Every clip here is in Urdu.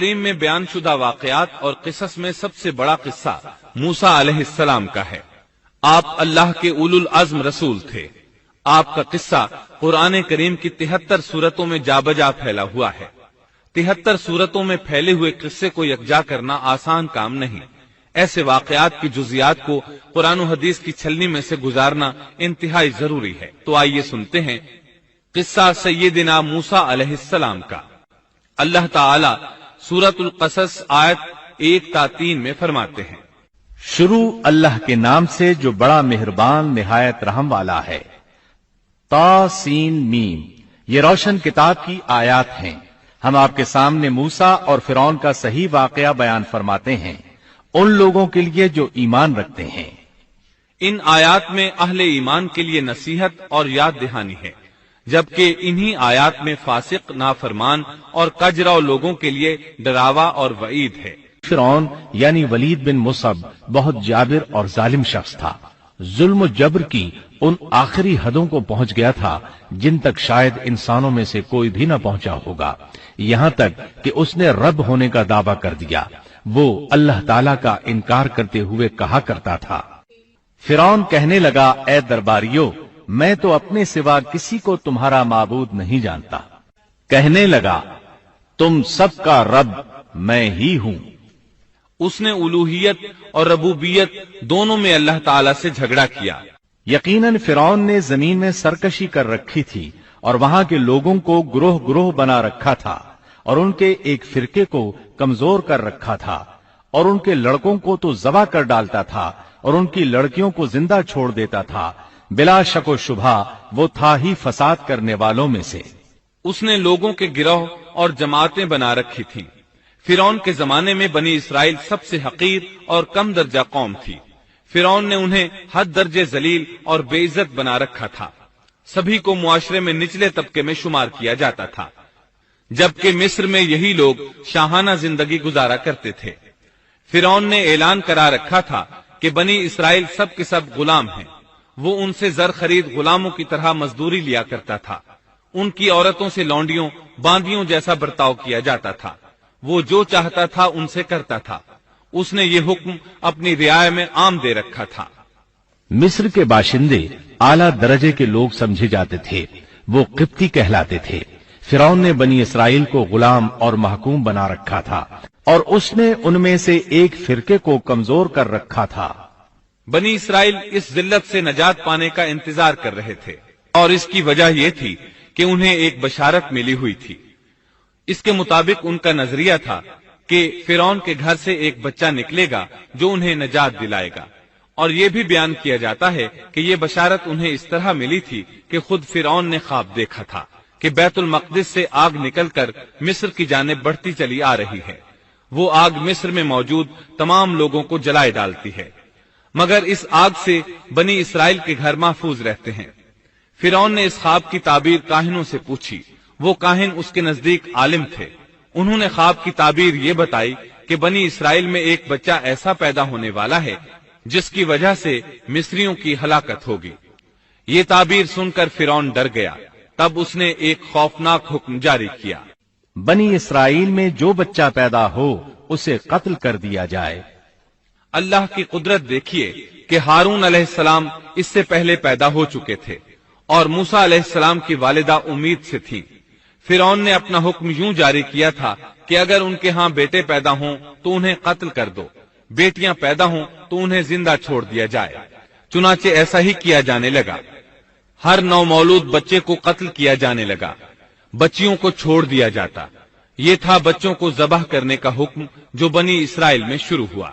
کریم میں بیان شدہ واقعات اور قصص میں سب سے بڑا قصہ موسیٰ علیہ السلام کا ہے۔ آپ اللہ کے اولو العزم رسول تھے۔ آپ کا قصہ قرآن کریم کی 73 سورتوں میں جا بجا پھیلا ہوا ہے۔ 73 سورتوں میں پھیلے ہوئے قصے کو یکجا کرنا آسان کام نہیں۔ ایسے واقعات کی جزیات کو قرآن و حدیث کی چھلنی میں سے گزارنا انتہائی ضروری ہے۔ تو آئیے سنتے ہیں قصہ سیدنا موسیٰ علیہ السلام کا۔ اللہ تعالی سورۃ القصص آیت 1 تا 3 میں فرماتے ہیں، شروع اللہ کے نام سے جو بڑا مہربان نہایت رحم والا ہے۔ تا سین میم، یہ روشن کتاب کی آیات ہیں۔ ہم آپ کے سامنے موسیٰ اور فرعون کا صحیح واقعہ بیان فرماتے ہیں ان لوگوں کے لیے جو ایمان رکھتے ہیں۔ ان آیات میں اہل ایمان کے لیے نصیحت اور یاد دہانی ہے، جبکہ انہی آیات میں فاسق، نافرمان اور کجراؤ لوگوں کے لیے ڈراوا اور وعید ہے۔ فرعون یعنی ولید بن مصعب بہت جابر اور ظالم شخص تھا۔ ظلم و جبر کی ان آخری حدوں کو پہنچ گیا تھا جن تک شاید انسانوں میں سے کوئی بھی نہ پہنچا ہوگا، یہاں تک کہ اس نے رب ہونے کا دعویٰ کر دیا۔ وہ اللہ تعالیٰ کا انکار کرتے ہوئے کہا کرتا تھا۔ فرعون کہنے لگا، اے درباریوں، میں تو اپنے سوا کسی کو تمہارا معبود نہیں جانتا۔ کہنے لگا، تم سب کا رب میں ہی ہوں۔ اس نے الوہیت اور ربوبیت دونوں میں اللہ تعالی سے جھگڑا کیا۔ یقیناً فرعون نے زمین میں سرکشی کر رکھی تھی اور وہاں کے لوگوں کو گروہ گروہ بنا رکھا تھا اور ان کے ایک فرقے کو کمزور کر رکھا تھا اور ان کے لڑکوں کو تو ذبح کر ڈالتا تھا اور ان کی لڑکیوں کو زندہ چھوڑ دیتا تھا۔ بلا شک و شبہ وہ تھا ہی فساد کرنے والوں میں سے۔ اس نے لوگوں کے گروہ اور جماعتیں بنا رکھی تھیں۔ فرعون کے زمانے میں بنی اسرائیل سب سے حقیر اور کم درجہ قوم تھی۔ فرعون نے انہیں حد درجے ذلیل اور بے عزت بنا رکھا تھا۔ سبھی کو معاشرے میں نچلے طبقے میں شمار کیا جاتا تھا، جبکہ مصر میں یہی لوگ شاہانہ زندگی گزارا کرتے تھے۔ فرعون نے اعلان کرا رکھا تھا کہ بنی اسرائیل سب کے سب غلام ہیں۔ وہ ان سے زر خرید غلاموں کی طرح مزدوری لیا کرتا تھا۔ ان کی عورتوں سے لونڈیوں باندیوں جیسا برتاؤ کیا جاتا تھا۔ وہ جو چاہتا تھا ان سے کرتا تھا۔ اس نے یہ حکم اپنی رعایا میں عام دے رکھا تھا۔ مصر کے باشندے اعلیٰ درجے کے لوگ سمجھے جاتے تھے، وہ قبطی کہلاتے تھے۔ فرعون نے بنی اسرائیل کو غلام اور محکوم بنا رکھا تھا اور اس نے ان میں سے ایک فرقے کو کمزور کر رکھا تھا۔ بنی اسرائیل اس ذلت سے نجات پانے کا انتظار کر رہے تھے، اور اس کی وجہ یہ تھی کہ انہیں ایک بشارت ملی ہوئی تھی۔ اس کے مطابق ان کا نظریہ تھا کہ فرعون کے گھر سے ایک بچہ نکلے گا جو انہیں نجات دلائے گا، اور یہ بھی بیان کیا جاتا ہے کہ یہ بشارت انہیں اس طرح ملی تھی کہ خود فرعون نے خواب دیکھا تھا کہ بیت المقدس سے آگ نکل کر مصر کی جانب بڑھتی چلی آ رہی ہے۔ وہ آگ مصر میں موجود تمام لوگوں کو جلائے ڈالتی ہے، مگر اس آگ سے بنی اسرائیل کے گھر محفوظ رہتے ہیں۔ فرعون نے اس خواب کی تعبیر کاہنوں سے پوچھی۔ وہ کاہن اس کے نزدیک عالم تھے۔ انہوں نے خواب کی تعبیر یہ بتائی کہ بنی اسرائیل میں ایک بچہ ایسا پیدا ہونے والا ہے جس کی وجہ سے مصریوں کی ہلاکت ہوگی۔ یہ تعبیر سن کر فرعون ڈر گیا۔ تب اس نے ایک خوفناک حکم جاری کیا، بنی اسرائیل میں جو بچہ پیدا ہو اسے قتل کر دیا جائے۔ اللہ کی قدرت دیکھیے کہ ہارون علیہ السلام اس سے پہلے پیدا ہو چکے تھے اور موسیٰ علیہ السلام کی والدہ امید سے تھی۔ فرعون نے اپنا حکم یوں جاری کیا تھا کہ اگر ان کے ہاں بیٹے پیدا ہوں تو انہیں قتل کر دو، بیٹیاں پیدا ہوں تو انہیں زندہ چھوڑ دیا جائے۔ چنانچہ ایسا ہی کیا جانے لگا۔ ہر نو مولود بچے کو قتل کیا جانے لگا، بچیوں کو چھوڑ دیا جاتا۔ یہ تھا بچوں کو ذبح کرنے کا حکم جو بنی اسرائیل میں شروع ہوا۔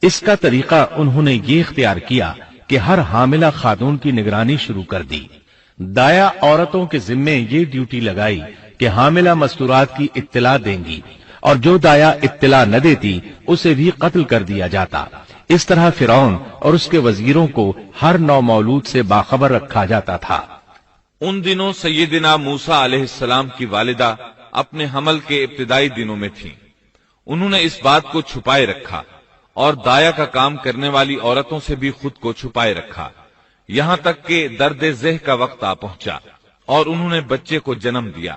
اس کا طریقہ انہوں نے یہ اختیار کیا کہ ہر حاملہ خاتون کی نگرانی شروع کر دی۔ دایا عورتوں کے ذمے یہ ڈیوٹی لگائی کہ حاملہ مستورات کی اطلاع دیں گی، اور جو دایا اطلاع نہ دیتی اسے بھی قتل کر دیا جاتا۔ اس طرح فرعون اور اس کے وزیروں کو ہر نو مولود سے باخبر رکھا جاتا تھا۔ ان دنوں سیدنا موسیٰ علیہ السلام کی والدہ اپنے حمل کے ابتدائی دنوں میں تھیں۔ انہوں نے اس بات کو چھپائے رکھا اور دایا کا کام کرنے والی عورتوں سے بھی خود کو چھپائے رکھا، یہاں تک کہ درد ذہ کا وقت آ پہنچا اور انہوں نے بچے کو جنم دیا۔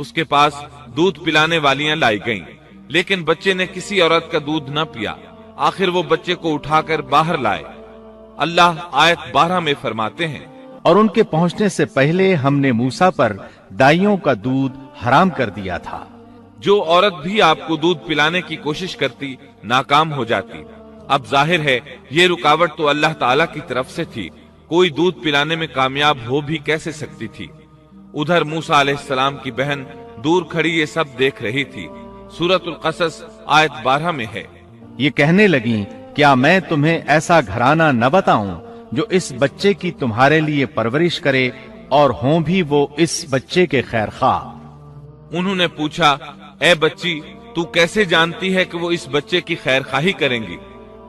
اس کے پاس دودھ پلانے والیاں لائی گئیں، لیکن بچے نے کسی عورت کا دودھ نہ پیا۔ آخر وہ بچے کو اٹھا کر باہر لائے۔ اللہ آیت 12 میں فرماتے ہیں، اور ان کے پہنچنے سے پہلے ہم نے موسیٰ پر دائیوں کا دودھ حرام کر دیا تھا۔ جو عورت بھی آپ کو دودھ پلانے کی کوشش کرتی ناکام ہو جاتی۔ اب ظاہر ہے یہ رکاوٹ تو اللہ تعالیٰ کی طرف سے تھی، کوئی دودھ پلانے میں کامیاب ہو بھی کیسے سکتی تھی۔ ادھر موسیٰ علیہ السلام کی بہن دور کھڑی یہ سب دیکھ رہی تھی۔ سورۃ القصص آیت 12 میں ہے، یہ کہنے لگیں، کیا میں تمہیں ایسا گھرانہ نہ بتاؤں جو اس بچے کی تمہارے لیے پرورش کرے اور ہوں بھی وہ اس بچے کے خیر خواہ۔ انہوں نے پوچھا، اے بچی، تو کیسے جانتی ہے کہ وہ اس بچے کی خیر خواہی کریں گی؟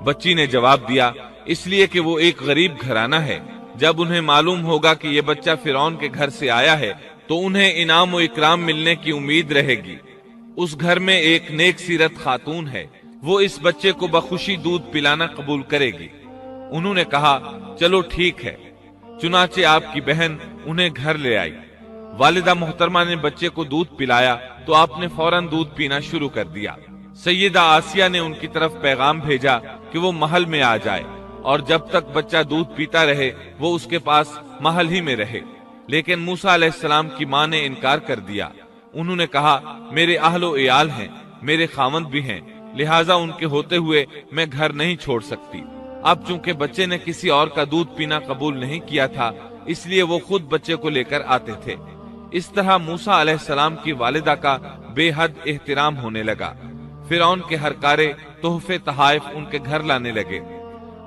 بچی نے جواب دیا، اس لیے کہ وہ ایک غریب گھرانہ ہے۔ جب انہیں معلوم ہوگا کہ یہ بچہ فرعون کے گھر سے آیا ہے تو انہیں انعام و اکرام ملنے کی امید رہے گی۔ اس گھر میں ایک نیک سیرت خاتون ہے، وہ اس بچے کو بخوشی دودھ پلانا قبول کرے گی۔ انہوں نے کہا، چلو ٹھیک ہے۔ چنانچہ آپ کی بہن انہیں گھر لے آئی۔ والدہ محترمہ نے بچے کو دودھ پلایا تو آپ نے فوراً دودھ پینا شروع کر دیا۔ سیدہ آسیہ نے ان کی طرف پیغام بھیجا کہ وہ محل میں آ جائے اور جب تک بچہ دودھ پیتا رہے وہ اس کے پاس محل ہی میں رہے، لیکن موسیٰ علیہ السلام کی ماں نے انکار کر دیا۔ انہوں نے کہا، میرے اہل و عیال ہیں، میرے خاوند بھی ہیں، لہٰذا ان کے ہوتے ہوئے میں گھر نہیں چھوڑ سکتی۔ اب چونکہ بچے نے کسی اور کا دودھ پینا قبول نہیں کیا تھا، اس لیے وہ خود بچے کو لے کر آتے تھے۔ اس طرح موسیٰ علیہ السلام کی والدہ کا بے حد احترام ہونے لگا۔ فرعون کے ہر کارے تحفے تحائف ان کے گھر لانے لگے۔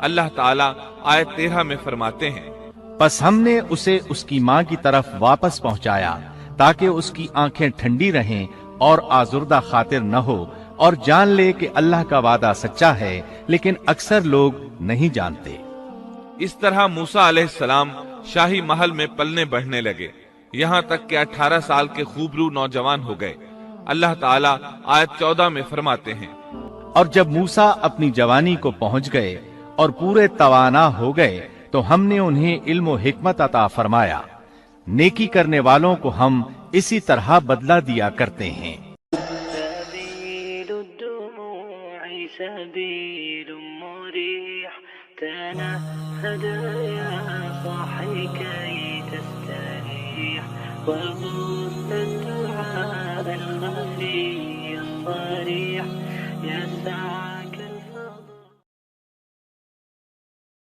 اللہ تعالیٰ آیت 13 میں فرماتے ہیں، پس ہم نے اسے اس کی ماں کی طرف واپس پہنچایا تاکہ اس کی آنکھیں ٹھنڈی رہیں اور آزردہ خاطر نہ ہو، اور جان لے کہ اللہ کا وعدہ سچا ہے، لیکن اکثر لوگ نہیں جانتے۔ اس طرح موسیٰ علیہ السلام شاہی محل میں پلنے بڑھنے لگے، یہاں تک کہ 18 سال کے خوبرو نوجوان ہو گئے۔ اللہ تعالیٰ آیت 14 میں فرماتے ہیں، اور جب موسیٰ اپنی جوانی کو پہنچ گئے اور پورے توانا ہو گئے تو ہم نے انہیں علم و حکمت عطا فرمایا۔ نیکی کرنے والوں کو ہم اسی طرح بدلہ دیا کرتے ہیں۔ سبيل الدموع سبيل مريح تنهد يا صاحي كي تستريح وغص الدعاء الخفي الصريح يسعى